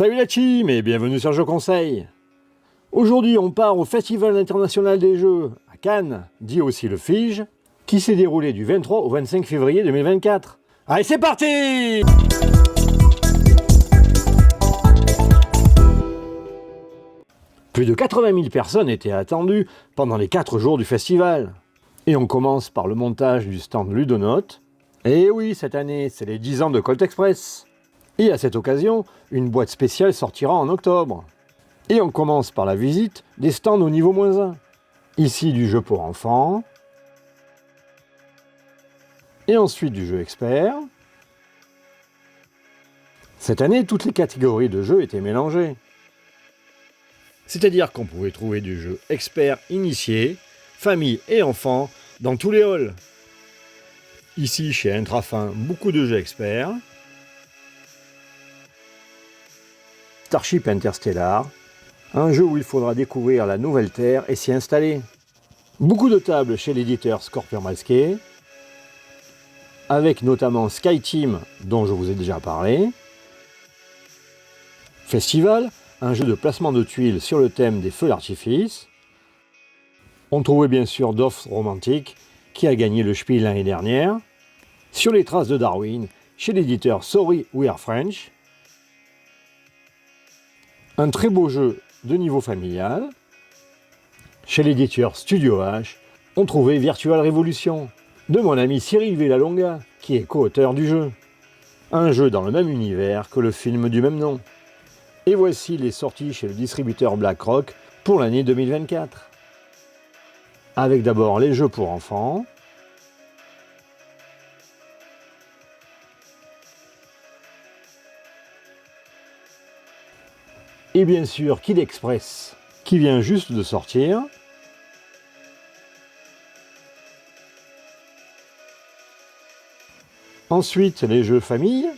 Salut la team et bienvenue sur Jeux Conseil. Aujourd'hui on part au Festival international des jeux à Cannes, dit aussi le FIGE, qui s'est déroulé du 23 au 25 février 2024. Allez c'est parti! Plus de 80 000 personnes étaient attendues pendant les 4 jours du festival. Et on commence par le montage du stand Ludonote. Et oui, cette année, c'est les 10 ans de Colt Express. Et à cette occasion, une boîte spéciale sortira en octobre. Et on commence par la visite des stands au niveau -1. Ici du jeu pour enfants. Et ensuite du jeu expert. Cette année, toutes les catégories de jeux étaient mélangées. C'est-à-dire qu'on pouvait trouver du jeu expert initié, famille et enfants dans tous les halls. Ici, chez Intrafin, beaucoup de jeux experts. Starship Interstellar, un jeu où il faudra découvrir la nouvelle Terre et s'y installer. Beaucoup de tables chez l'éditeur Scorpion Masqué, avec notamment Skyteam, dont je vous ai déjà parlé. Festival, un jeu de placement de tuiles sur le thème des feux d'artifice. On trouvait bien sûr Dorf Romantique, qui a gagné le Spiel l'année dernière. Sur les traces de Darwin, chez l'éditeur Sorry We Are French. Un très beau jeu de niveau familial. Chez l'éditeur Studio H, on trouvait Virtual Revolution, de mon ami Cyril Villalonga, qui est co-auteur du jeu. Un jeu dans le même univers que le film du même nom. Et voici les sorties chez le distributeur BlackRock pour l'année 2024. Avec d'abord les jeux pour enfants. Et bien sûr Kid Express, qui vient juste de sortir. Ensuite, les jeux famille.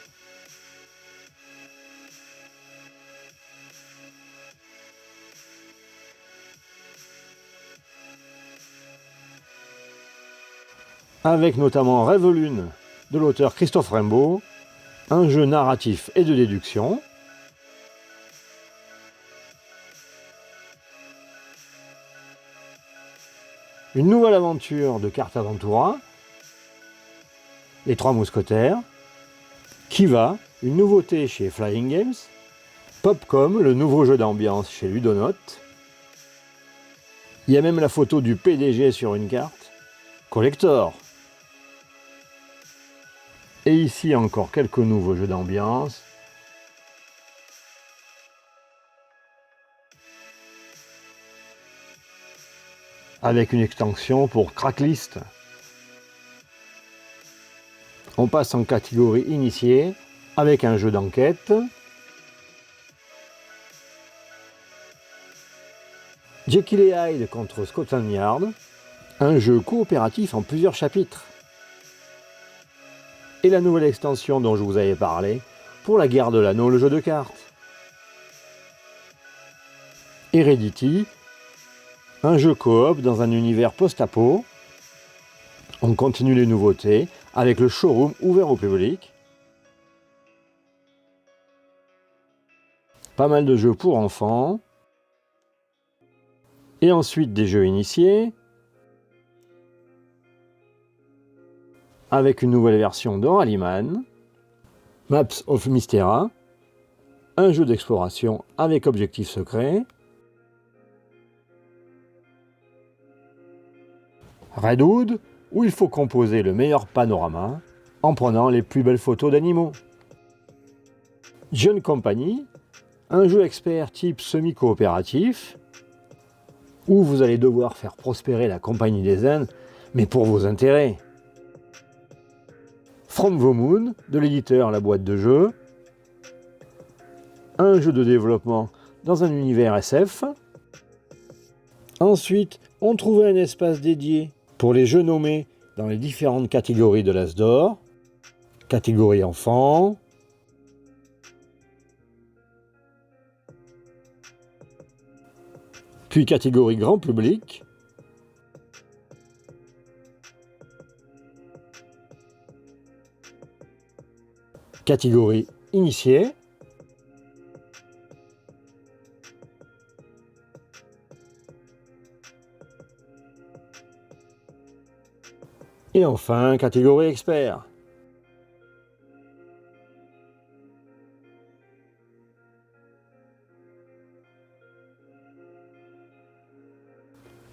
Avec notamment Rêve Lune, de l'auteur Christophe Rimbaud, un jeu narratif et de déduction. Une nouvelle aventure de Cartaventura, Les Trois Mousquetaires, Kiva, une nouveauté chez Flying Games, Popcom, le nouveau jeu d'ambiance chez Ludonote. Il y a même la photo du PDG sur une carte, Collector. Et ici encore quelques nouveaux jeux d'ambiance. Avec une extension pour Cracklist. On passe en catégorie initiée avec un jeu d'enquête. Jekyll et Hyde contre Scotland Yard, un jeu coopératif en plusieurs chapitres. Et la nouvelle extension dont je vous avais parlé pour la guerre de l'anneau, le jeu de cartes. Heredity, un jeu coop dans un univers post-apo. On continue les nouveautés avec le showroom ouvert au public. Pas mal de jeux pour enfants. Et ensuite des jeux initiés. Avec une nouvelle version de Rallyman. Maps of Mystera. Un jeu d'exploration avec objectif secret. Redwood, où il faut composer le meilleur panorama en prenant les plus belles photos d'animaux. John Company, un jeu expert type semi-coopératif, où vous allez devoir faire prospérer la Compagnie des Indes, mais pour vos intérêts. From the Moon, de l'éditeur La Boîte de Jeux, un jeu de développement dans un univers SF. Ensuite, on trouvait un espace dédié pour les jeux nommés dans les différentes catégories de l'As d'Or, catégorie enfants, puis catégorie grand public, catégorie initié, Et enfin, catégorie expert.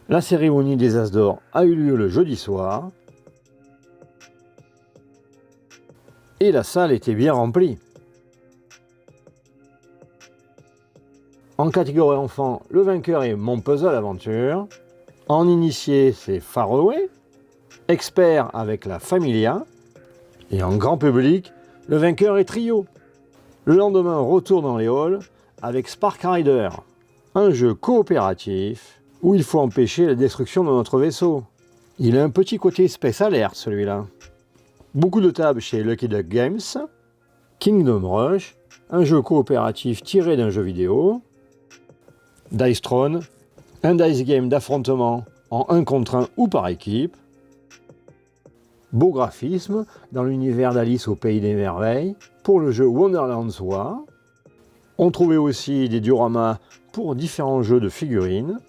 La cérémonie des As d'or a eu lieu le jeudi soir et la salle était bien remplie. En catégorie enfant, le vainqueur est Mon Puzzle Aventure. En initié, c'est Faraway. Expert avec la Familia. Et en grand public, le vainqueur est Trio. Le lendemain, retour dans les halls avec Spark Rider, un jeu coopératif où il faut empêcher la destruction de notre vaisseau. Il a un petit côté Space Alert celui-là. Beaucoup de tables chez Lucky Duck Games. Kingdom Rush, un jeu coopératif tiré d'un jeu vidéo. Dice Throne, un dice game d'affrontement en 1 contre 1 ou par équipe. Beau graphisme dans l'univers d'Alice au Pays des Merveilles pour le jeu Wonderland's War. On trouvait aussi des dioramas pour différents jeux de figurines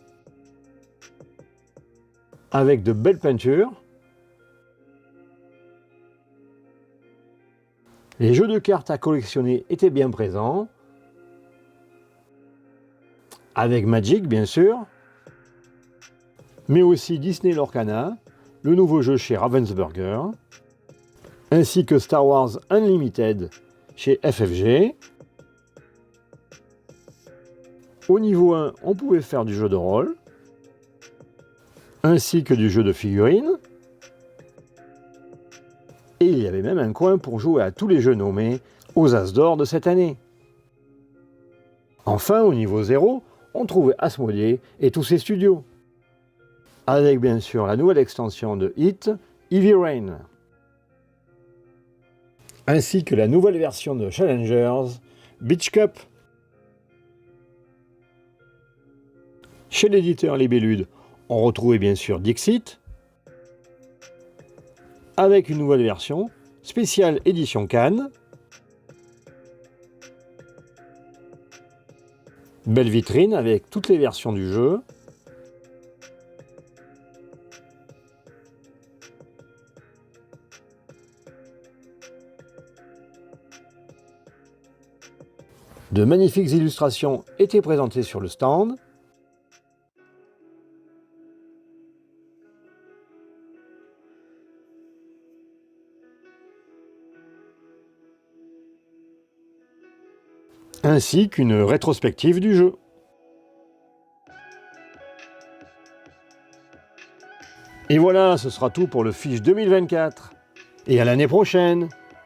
avec de belles peintures. Les jeux de cartes à collectionner étaient bien présents, avec Magic bien sûr, mais aussi Disney Lorcana, le nouveau jeu chez Ravensburger, ainsi que Star Wars Unlimited chez FFG. Au niveau 1, on pouvait faire du jeu de rôle, ainsi que du jeu de figurines. Et il y avait même un coin pour jouer à tous les jeux nommés aux As d'or de cette année. Enfin, au niveau 0, on trouvait Asmodée et tous ses studios. Avec bien sûr la nouvelle extension de Hit, Heavy Rain. Ainsi que la nouvelle version de Challengers, Beach Cup. Chez l'éditeur Libellude, on retrouvait bien sûr Dixit, avec une nouvelle version, spéciale édition Cannes. Belle vitrine avec toutes les versions du jeu. De magnifiques illustrations étaient présentées sur le stand. Ainsi qu'une rétrospective du jeu. Et voilà, ce sera tout pour le Fiche 2024. Et à l'année prochaine!